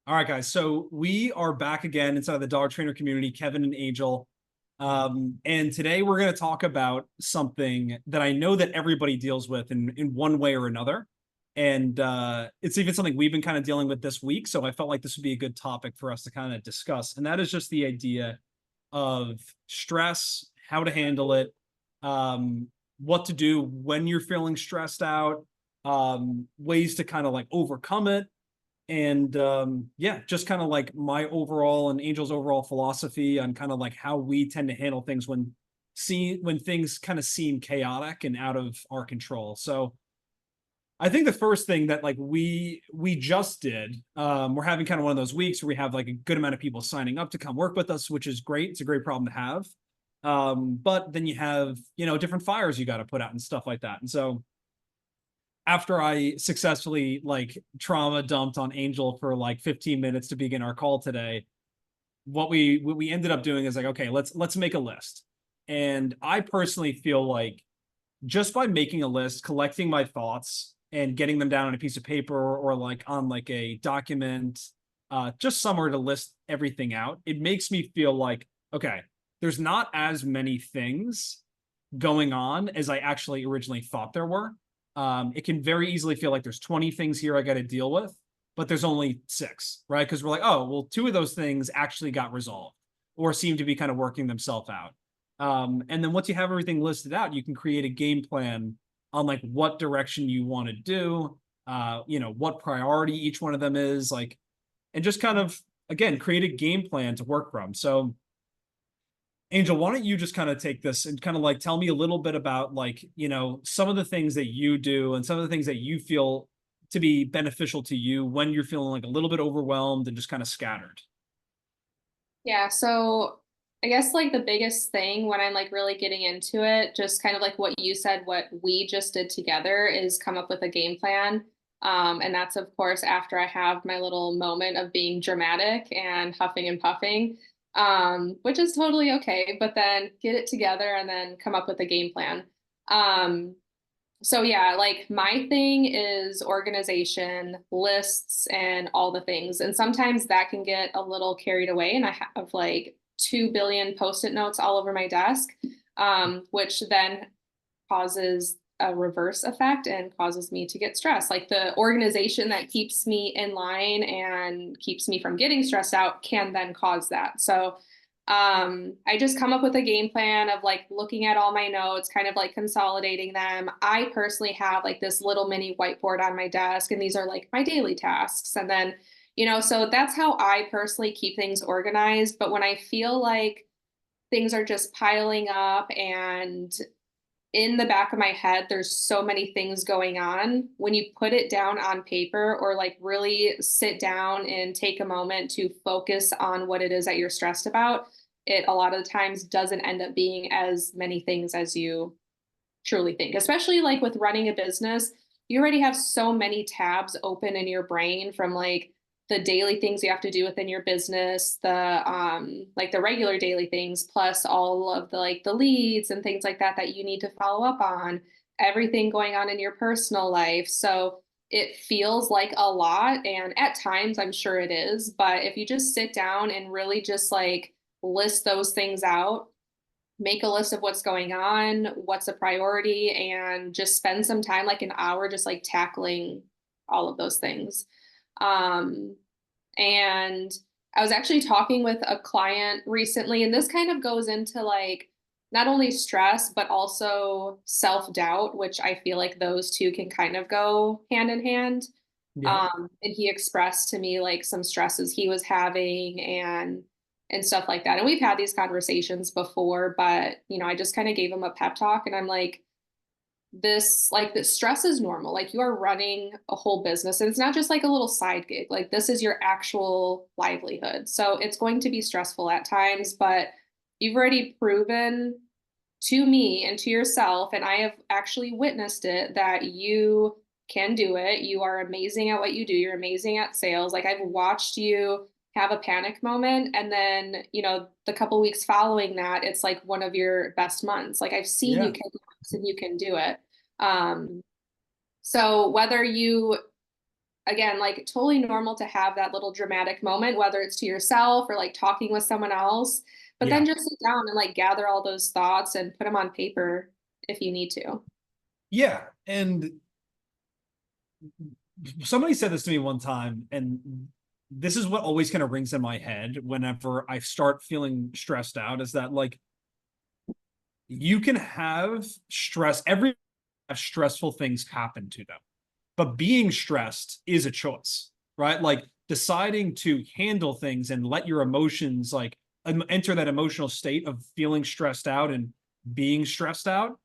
All right, guys. So we are back again inside the dog trainer community, Kevin and Angel. And today we're going to talk about something that I know that everybody deals with in one way or another. And it's even something we've been kind of dealing with this week. So I felt like this would be a good topic for us to kind of discuss. And that is just the idea of stress, how to handle it, what to do when you're feeling stressed out, ways to kind of like overcome it, and yeah, just kind of like my overall and Angel's overall philosophy on kind of like how we tend to handle things when things kind of seem chaotic and out of our control. So I think the first thing that like we just did, we're having kind of one of those weeks where we have like a good amount of people signing up to come work with us, which is great. It's a great problem to have. But then you have, different fires you got to put out and stuff like that. And so after I successfully like trauma dumped on Angel for like 15 minutes to begin our call today, what we ended up doing is like, okay, let's make a list. And I personally feel like just by making a list, collecting my thoughts and getting them down on a piece of paper or like on like a document, just somewhere to list everything out, it makes me feel like, okay, there's not as many things going on as I actually originally thought there were. It can very easily feel like there's 20 things here I got to deal with, but there's only six, right? Because we're like, oh, well, two of those things actually got resolved or seem to be kind of working themselves out. And then once you have everything listed out, you can create a game plan on like what direction you want to do, what priority each one of them is, like, and just kind of, again, create a game plan to work from. So Angel, why don't you just kind of take this and kind of like tell me a little bit about like, some of the things that you do and some of the things that you feel to be beneficial to you when you're feeling like a little bit overwhelmed and just kind of scattered. Yeah, so I guess like the biggest thing when I'm like really getting into it, just kind of like what you said, what we just did together is come up with a game plan. And that's of course after I have my little moment of being dramatic and huffing and puffing, which is totally okay, but then get it together and then come up with a game plan. Um, so yeah, like my thing is organization, lists, and all the things. And sometimes that can get a little carried away. And I have like 2 billion post-it notes all over my desk, which then causes a reverse effect and causes me to get stressed. Like the organization that keeps me in line and keeps me from getting stressed out can then cause that. So I just come up with a game plan of like looking at all my notes, kind of like consolidating them. I personally have like this little mini whiteboard on my desk, and these are like my daily tasks. And then, so that's how I personally keep things organized. But when I feel like things are just piling up and in the back of my head, there's so many things going on. When you put it down on paper or like really sit down and take a moment to focus on what it is that you're stressed about, it a lot of the times doesn't end up being as many things as you truly think, especially like with running a business. You already have so many tabs open in your brain from like the daily things you have to do within your business, the like the regular daily things, plus all of the like the leads and things like that that you need to follow up on, everything going on in your personal life. So it feels like a lot. And at times I'm sure it is, but if you just sit down and really just like list those things out, make a list of what's going on, what's a priority, and just spend some time, like an hour, just like tackling all of those things. Um, and I was actually talking with a client recently, and this kind of goes into like not only stress, but also self-doubt, which I feel like those two can kind of go hand in hand. Yeah. And he expressed to me like some stresses he was having and stuff like that. And we've had these conversations before, but I just kind of gave him a pep talk and I'm this stress is normal. Like you are running a whole business and it's not just like a little side gig. Like this is your actual livelihood. So it's going to be stressful at times, but you've already proven to me and to yourself, and I have actually witnessed it, that you can do it. You are amazing at what you do. You're amazing at sales. Like I've watched you have a panic moment and then, the couple weeks following that, it's like one of your best months. Like I've seen you Yeah. kick ass and you can do it. Um, so whether you again, like totally normal to have that little dramatic moment, whether it's to yourself or like talking with someone else. But Yeah. then just sit down and like gather all those thoughts and put them on paper if you need to. Yeah. And somebody said this to me one time, and this is what always kind of rings in my head whenever I start feeling stressed out, is that like you can have stress, every have stressful things happen to them. But being stressed is a choice, right? Like deciding to handle things and let your emotions like enter that emotional state of feeling stressed out and being stressed out,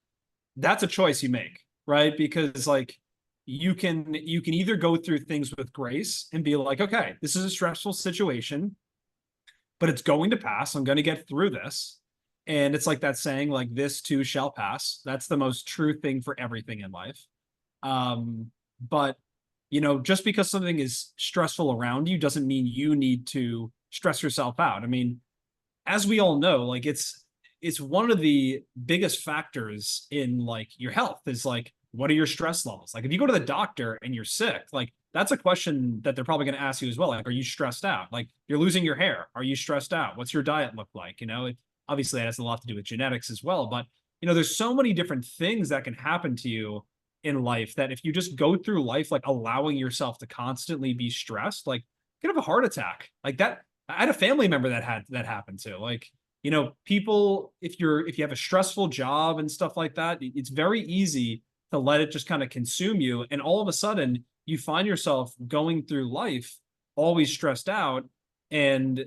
that's a choice you make, right? Because like you can either go through things with grace and be like, okay, this is a stressful situation, but it's going to pass. I'm going to get through this. And it's like that saying, like, this too shall pass. That's the most true thing for everything in life. Um, but just because something is stressful around you doesn't mean you need to stress yourself out. I mean, as we all know, like it's one of the biggest factors in like your health is like, what are your stress levels? Like if you go to the doctor and you're sick, like that's a question that they're probably going to ask you as well. Like, are you stressed out? Like you're losing your hair. Are you stressed out? What's your diet look like? Obviously that has a lot to do with genetics as well, but there's so many different things that can happen to you in life that if you just go through life like allowing yourself to constantly be stressed, like you could have a heart attack. Like that, I had a family member that had that happen to. Like, people, if you have a stressful job and stuff like that, it's very easy to let it just kind of consume you. And all of a sudden you find yourself going through life always stressed out. And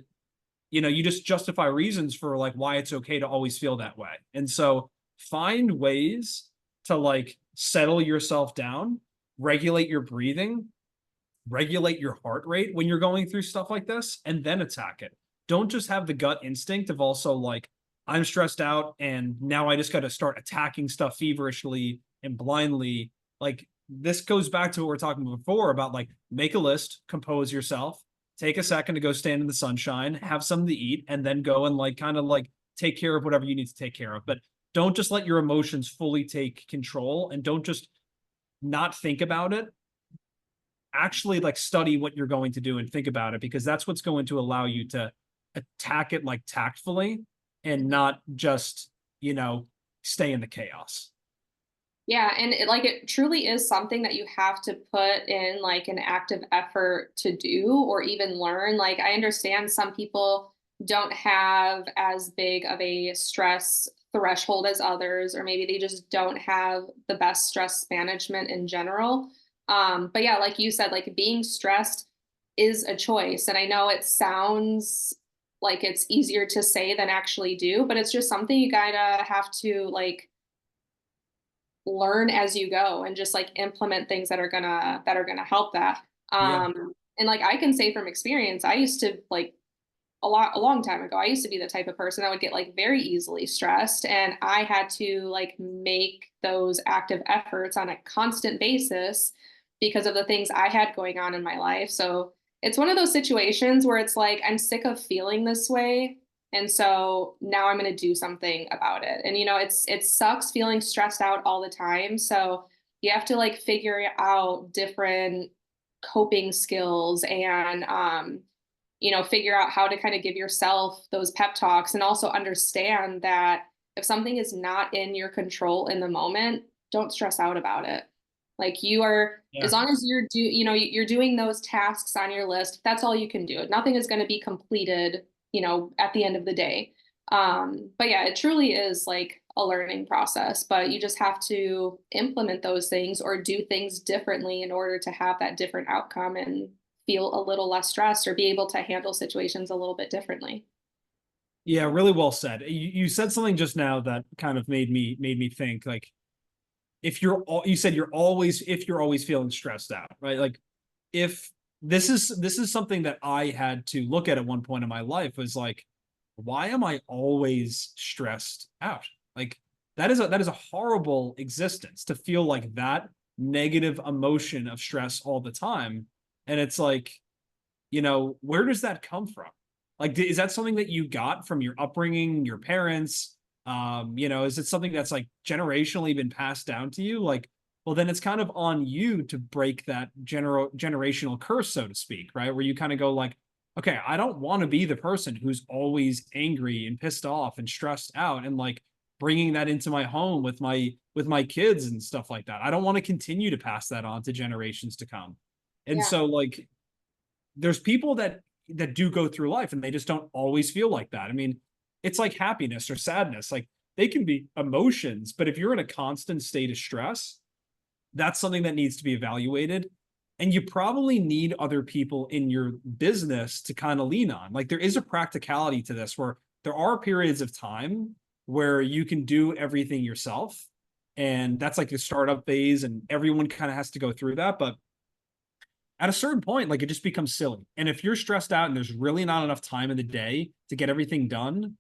you just justify reasons for like why it's okay to always feel that way. And so find ways to like settle yourself down, regulate your breathing, regulate your heart rate when you're going through stuff like this, and then attack it. Don't just have the gut instinct of also like, I'm stressed out and now I just got to start attacking stuff feverishly and blindly. Like this goes back to what we are talking before about like make a list, compose yourself, take a second to go stand in the sunshine, have something to eat, and then go and like kind of like take care of whatever you need to take care of. But don't just let your emotions fully take control, and don't just not think about it. Actually like study what you're going to do and think about it, because that's what's going to allow you to attack it like tactfully and not just, stay in the chaos. Yeah, and it truly is something that you have to put in like an active effort to do or even learn. Like I understand some people don't have as big of a stress threshold as others, or maybe they just don't have the best stress management in general. But yeah, like you said, like being stressed is a choice. And I know it sounds like it's easier to say than actually do, but it's just something you gotta have to like learn as you go and just like implement things that are gonna help that. Yeah. And like I can say from experience, I used to like a long time ago, I used to be the type of person that would get like very easily stressed, and I had to like make those active efforts on a constant basis because of the things I had going on in my life. So it's one of those situations where it's like I'm sick of feeling this way, and so now I'm going to do something about it. And it sucks feeling stressed out all the time. So you have to like figure out different coping skills and figure out how to kind of give yourself those pep talks, and also understand that if something is not in your control in the moment, don't stress out about it. Like you are, Yeah. as long as you're doing those tasks on your list, that's all you can do. Nothing is going to be completed, at the end of the day. But yeah, it truly is like a learning process, but you just have to implement those things or do things differently in order to have that different outcome and feel a little less stressed or be able to handle situations a little bit differently. Yeah, really well said. You said something just now that kind of made me think like, if you said you're always if you're always feeling stressed out, right? Like if this is something that I had to look at one point in my life, was like, why am I always stressed out? Like that is a horrible existence to feel like that negative emotion of stress all the time. And it's like, where does that come from? Like, is that something that you got from your upbringing, your parents? Is it something that's like generationally been passed down to you? Like, well, then it's kind of on you to break that generational curse, so to speak, right? Where you kind of go like, okay, I don't want to be the person who's always angry and pissed off and stressed out and like bringing that into my home with my kids and stuff like that. I don't want to continue to pass that on to generations to come. And Yeah. so like there's people that do go through life and they just don't always feel like that. I mean, it's like happiness or sadness. Like they can be emotions, but if you're in a constant state of stress, that's something that needs to be evaluated. And you probably need other people in your business to kind of lean on. Like there is a practicality to this where there are periods of time where you can do everything yourself. And that's like the startup phase, and everyone kind of has to go through that. But at a certain point, like it just becomes silly. And if you're stressed out and there's really not enough time in the day to get everything done,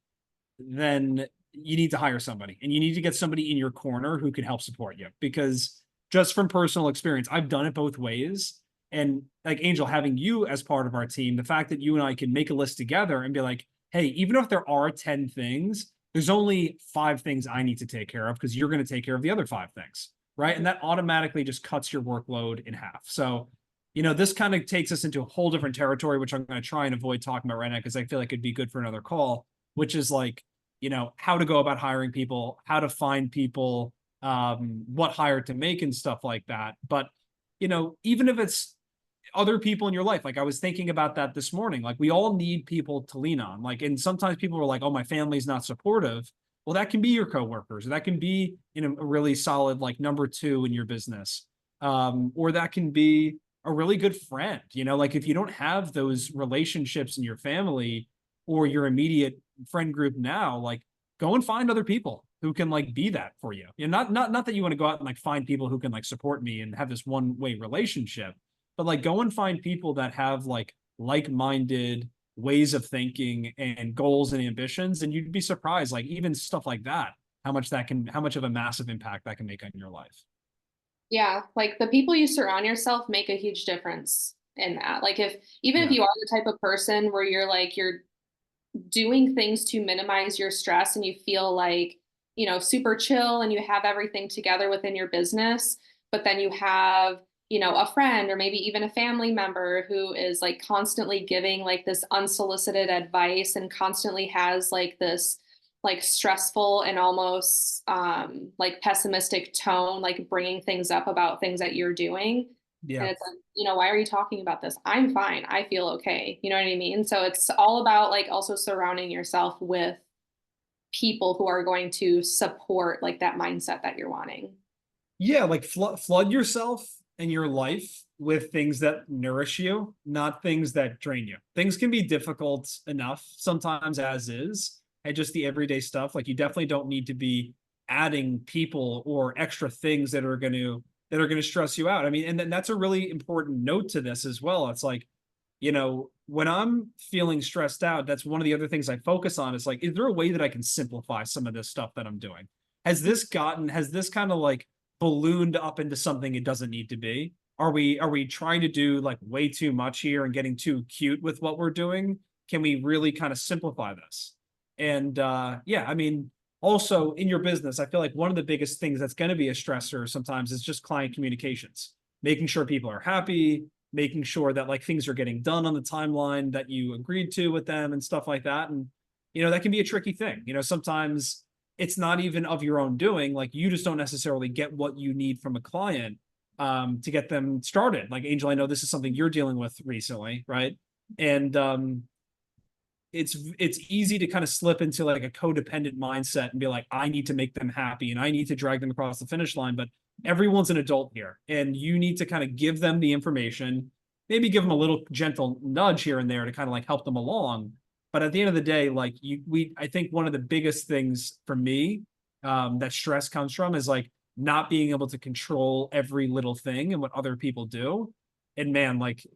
then you need to hire somebody and you need to get somebody in your corner who can help support you. Because just from personal experience, I've done it both ways. And like Angel, having you as part of our team, the fact that you and I can make a list together and be like, hey, even if there are 10 things, there's only 5 things I need to take care of because you're going to take care of the other 5 things. Right. And that automatically just cuts your workload in half. So, this kind of takes us into a whole different territory, which I'm going to try and avoid talking about right now because I feel like it'd be good for another call, which is like, how to go about hiring people, how to find people, what hire to make and stuff like that. But, even if it's other people in your life, like I was thinking about that this morning, like we all need people to lean on. Like, and sometimes people are like, oh, my family's not supportive. Well, that can be your coworkers, or that can be, a really solid, like number 2 in your business. Or that can be a really good friend, like if you don't have those relationships in your family or your immediate friend group now, like go and find other people who can like be that for you. Not that you want to go out and like find people who can like support me and have this one-way relationship, but like go and find people that have like-minded ways of thinking and goals and ambitions. And you'd be surprised, like even stuff like that, how much of a massive impact that can make on your life. Yeah, like the people you surround yourself make a huge difference in that. Like if even if Yeah. you are the type of person where you're doing things to minimize your stress and you feel like, super chill and you have everything together within your business, but then you have, a friend or maybe even a family member who is like constantly giving like this unsolicited advice and constantly has like this like stressful and almost like pessimistic tone, like bringing things up about things that you're doing. And Yeah. it's like, why are you talking about this? I'm fine. I feel okay. You know what I mean? So it's all about like also surrounding yourself with people who are going to support like that mindset that you're wanting. Yeah, like flood yourself and your life with things that nourish you, not things that drain you. Things can be difficult enough sometimes as is, and just the everyday stuff. Like you definitely don't need to be adding people or extra things that are going to stress you out. I mean, and then that's a really important note to this as well. It's like, when I'm feeling stressed out, that's one of the other things I focus on is like, is there a way that I can simplify some of this stuff that I'm doing? Has this kind of like ballooned up into something it doesn't need to be? Are we trying to do like way too much here and getting too cute with what we're doing? Can we really kind of simplify this? And yeah, I mean, also in your business, I feel like one of the biggest things that's going to be a stressor sometimes is just client communications, making sure people are happy, making sure that like things are getting done on the timeline that you agreed to with them and stuff like that. And, that can be a tricky thing. Sometimes it's not even of your own doing. Like you just don't necessarily get what you need from a client to get them started. Like Angel, I know this is something you're dealing with recently, right? And it's easy to kind of slip into like a codependent mindset and be like, I need to make them happy and I need to drag them across the finish line. But everyone's an adult here, and you need to kind of give them the information, maybe give them a little gentle nudge here and there to kind of like help them along. But at the end of the day, like I think one of the biggest things for me that stress comes from is like not being able to control every little thing and what other people do. And man, like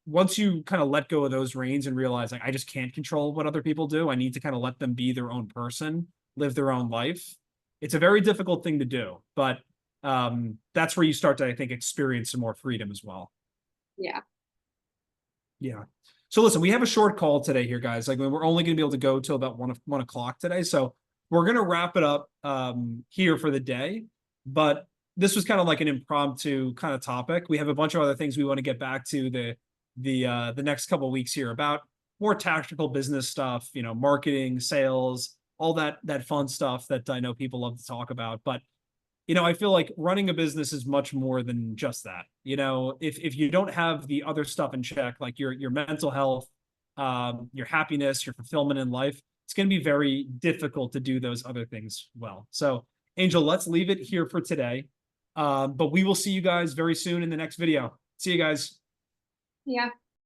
once you kind of let go of those reins and realize like I just can't control what other people do, I need to kind of let them be their own person, live their own life. It's a very difficult thing to do, but that's where you start to, I think, experience some more freedom as well. Yeah. Yeah. So listen, we have a short call today here, guys. Like we're only going to be able to go till about 1 o'clock today. So we're going to wrap it up here for the day. But this was kind of like an impromptu kind of topic. We have a bunch of other things we want to get back to the next couple of weeks here about more tactical business stuff, you know, marketing, sales, all that fun stuff that I know people love to talk about. But you know, I feel like running a business is much more than just that. You know, if you don't have the other stuff in check, like your mental health, your happiness, your fulfillment in life, it's going to be very difficult to do those other things well. So, Angel, let's leave it here for today. But we will see you guys very soon in the next video. See you guys. Yeah.